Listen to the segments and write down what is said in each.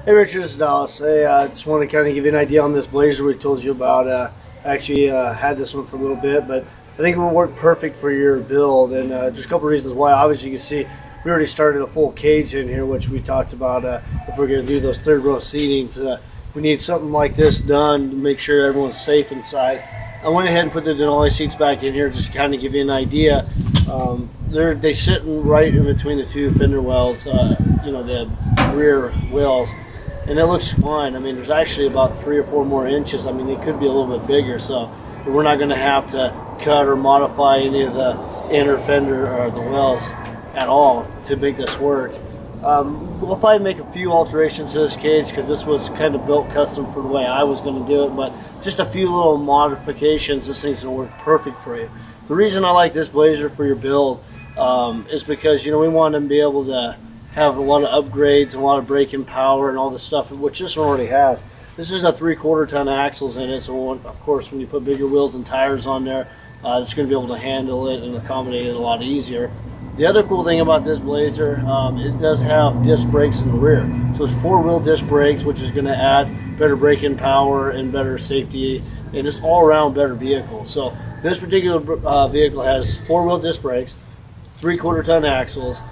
Hey Richard, it's Dallas. Hey, I just want to kind of give you an idea on this blazer we told you about. I actually had this one for a little bit, but I think it will work perfect for your build, and just a couple reasons why. Obviously, you can see we already started a full cage in here, which we talked about if we're going to do those third row seatings. We need something like this done to make sure everyone's safe inside. I went ahead and put the Denali seats back in here just to kind of give you an idea. They sit right in between the two fender wells, you know, the rear wheels. And it looks fine. I mean, there's actually about 3 or 4 more inches. I mean, they could be a little bit bigger, so we're not going to have to cut or modify any of the inner fender or the wells at all to make this work. We'll probably make a few alterations to this cage because this was kind of built custom for the way I was going to do it, but just a few little modifications. This thing's going to work perfect for you. The reason I like this blazer for your build is because, you know, we want to be able to have a lot of upgrades, a lot of braking power and all this stuff, which this one already has. This is a 3/4 ton axles in it, so of course when you put bigger wheels and tires on there, it's going to be able to handle it and accommodate it a lot easier. The other cool thing about this blazer, it does have disc brakes in the rear. So it's 4-wheel disc brakes, which is going to add better braking power and better safety, and just all around better vehicle. So this particular vehicle has 4-wheel disc brakes, 3/4 ton axles,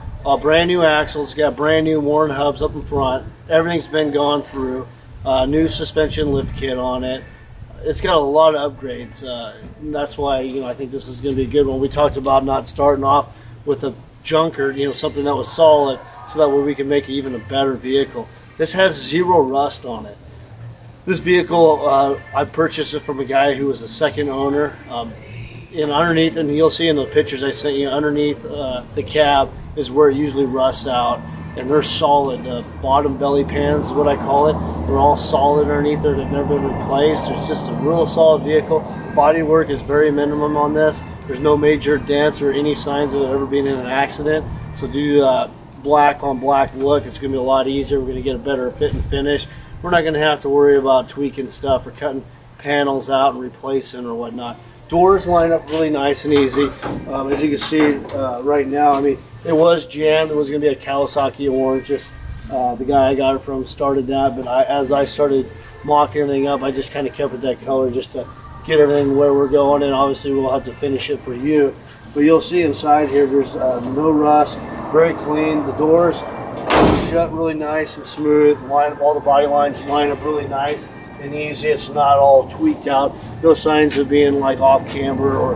brand new axles, got brand new Warren hubs up in front. Everything's been gone through. New suspension lift kit on it. It's got a lot of upgrades. That's why, you know, I think this is going to be a good one. We talked about not starting off with a junker, you know, something that was solid, so that way we can make it even a better vehicle. This has 0 rust on it. This vehicle, I purchased it from a guy who was the second owner. And underneath, and you'll see in the pictures I sent you, underneath the cab is where it usually rusts out, and they're solid. The bottom belly pans is what I call it. They're all solid underneath there. They've never been replaced. It's just a real solid vehicle. Body work is very minimum on this. There's no major dents or any signs of it ever being in an accident. So do black on black look. It's going to be a lot easier. We're going to get a better fit and finish. We're not going to have to worry about tweaking stuff or cutting panels out and replacing or whatnot. Doors line up really nice and easy. As you can see right now, I mean, it was jammed. It was going to be a Kawasaki orange. Just the guy I got it from started that, but as I started mocking everything up, I just kind of kept it that color just to get everything where we're going, and obviously we'll have to finish it for you. But you'll see inside here there's no rust, very clean. The doors shut really nice and smooth. All the body lines line up really nice and easy. It's not all tweaked out. No signs of being like off camber or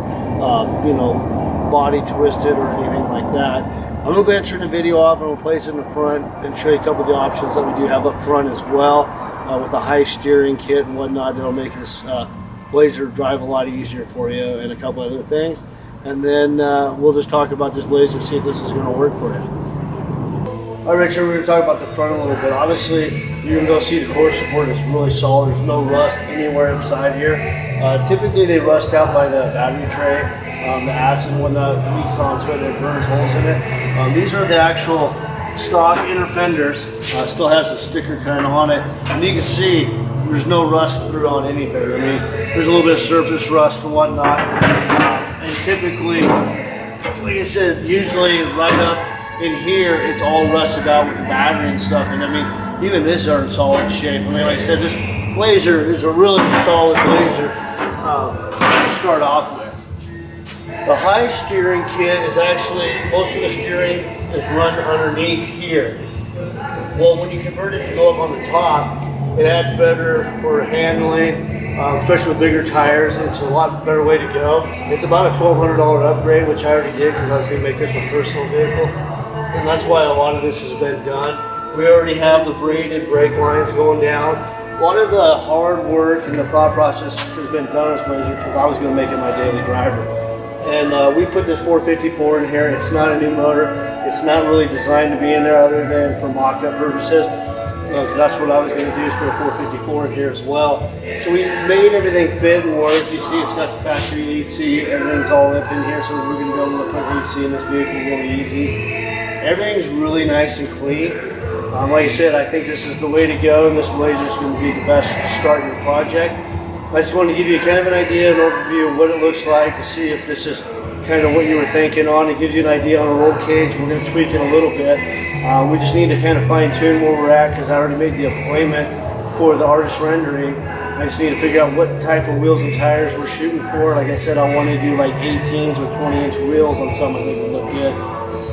you know, body twisted or anything like that. I'm going to go ahead and turn the video off, and we'll place it in the front and show you a couple of the options that we do have up front as well, with a high steering kit and whatnot. That'll make this blazer drive a lot easier for you, and a couple other things. And then we'll just talk about this blazer, see if this is going to work for you. All right, Richard, we're going to talk about the front a little bit. Obviously, you're going to go see the core support is really solid. There's no rust anywhere inside here. Typically, they rust out by the battery tray. The acid and whatnot leaks onto it and it burns holes in it. These are the actual stock inner fenders. Still has the sticker kind of on it. And you can see there's no rust through on anything. I mean, there's a little bit of surface rust and whatnot. And typically, like I said, usually right up in here, it's all rusted out with the battery and stuff. And I mean, even this are in solid shape. I mean, like I said, this blazer is a really solid blazer to start off with. The high steering kit is actually, most of the steering is run underneath here. Well, when you convert it to go up on the top, it adds better for handling, especially with bigger tires. It's a lot better way to go. It's about a $1,200 upgrade, which I already did because I was going to make this my personal vehicle. And that's why a lot of this has been done. We already have the braided brake lines going down. A lot of the hard work and the thought process has been done on this blazer because I was going to make it my daily driver. And we put this 454 in here. It's not a new motor. It's not really designed to be in there other than for mock-up purposes. Because that's what I was going to do, is put a 454 in here as well. So we made everything fit and work. You see it's got the factory AC. Everything's all up in here, so we're going to be able to put AC in this vehicle really easy. Everything's really nice and clean. Like I said, I think this is the way to go, and this blazer is going to be the best to start your project. I just wanted to give you kind of an idea, an overview of what it looks like to see if this is kind of what you were thinking on. It gives you an idea on a roll cage. We're going to tweak it a little bit. We just need to kind of fine tune where we're at, because I already made the appointment for the artist rendering. I just need to figure out what type of wheels and tires we're shooting for. Like I said, I want to do like 18s with 20-inch wheels on some. I think it would look good.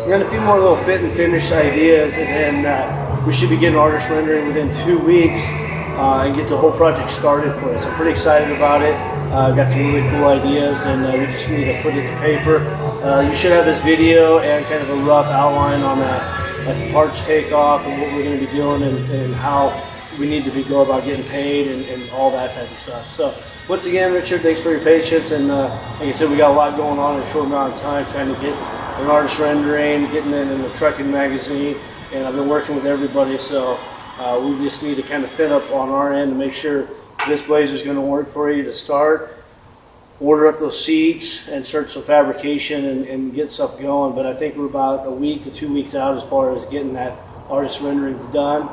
We got a few more little fit and finish ideas, and then we should be getting artist rendering within 2 weeks and get the whole project started for us. I'm pretty excited about it. Got some really cool ideas, and we just need to put it to paper. You should have this video and kind of a rough outline on that parts takeoff and what we're going to be doing, and how we need to go about getting paid, and all that type of stuff. So once again, Richard, thanks for your patience, and like I said, we got a lot going on in a short amount of time, trying to get an artist rendering, getting it in the trucking magazine, and I've been working with everybody, so we just need to kind of fit up on our end to make sure this blazer is going to work for you to start. Order up those seats and start some fabrication and get stuff going. But I think we're about a week to 2 weeks out as far as getting that artist renderings done.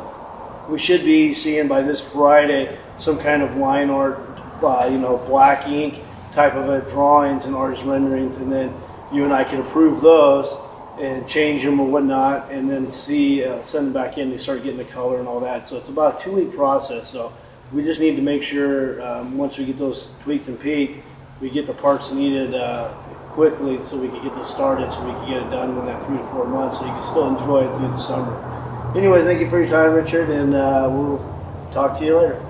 We should be seeing by this Friday some kind of line art, black ink type of drawings and artist renderings, and then you and I can approve those and change them or whatnot, and then send them back in to start getting the color and all that. So it's about a 2-week process. So we just need to make sure once we get those tweaked and peaked, we get the parts needed quickly, so we can get this started, so we can get it done in that 3 to 4 months, so you can still enjoy it through the summer. Anyways, thank you for your time, Richard, and we'll talk to you later.